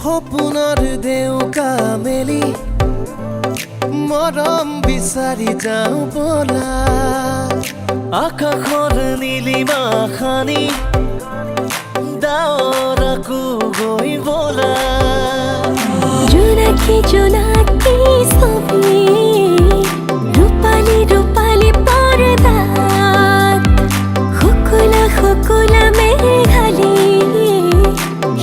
সপোনৰ দেউকা মেলি মৰম বিচাৰি যাওঁ বলা আকাশৰ নীলিমা খানি ডাৱৰকো গৈ বলা জোনাকী জোনাকী ছবি ৰূপালী ৰূপালী পৰ্দাত শুকুলা শুকুলা মেঘালী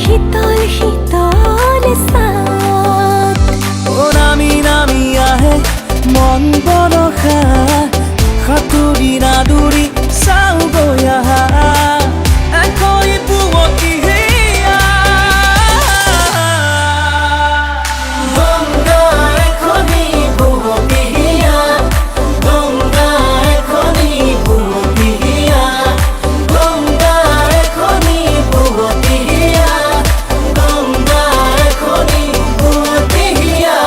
শীতল শীতল চাঁদ নামি নামি আহে মন বৰষা সাঁতুৰি নাদুৰি চাওঁ গৈ আহা এখনি পুৱতি সেয়া গংগা এখনি পুৱতি সেয়া গংগা এখনি পুৱতি সেয়া গংগা এখনি পুৱতি সেয়া গংগা এখনি পুৱতি সেয়া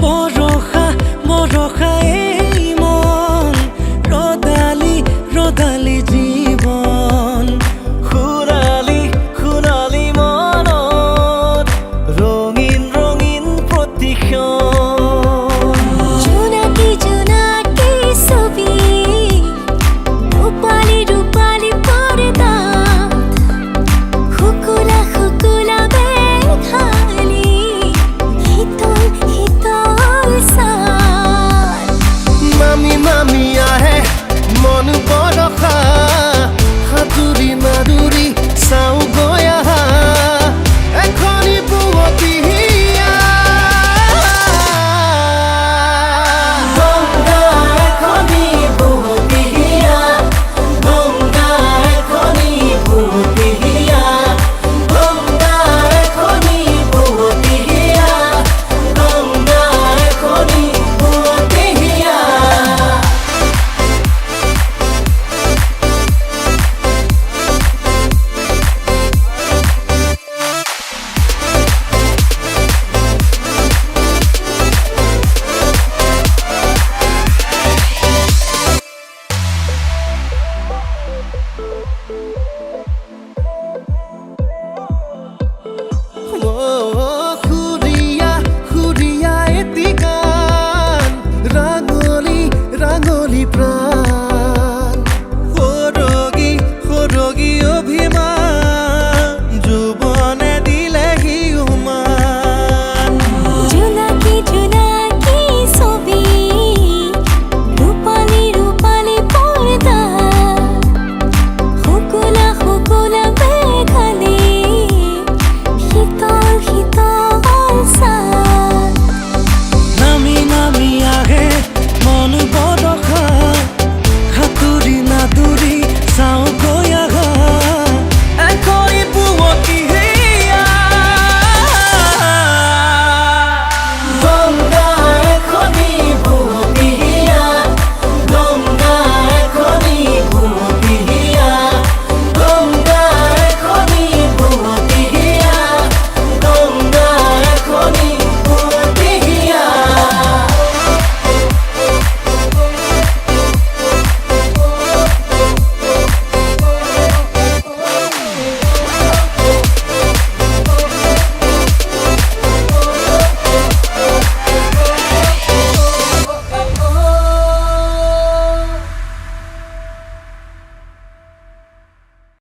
বড়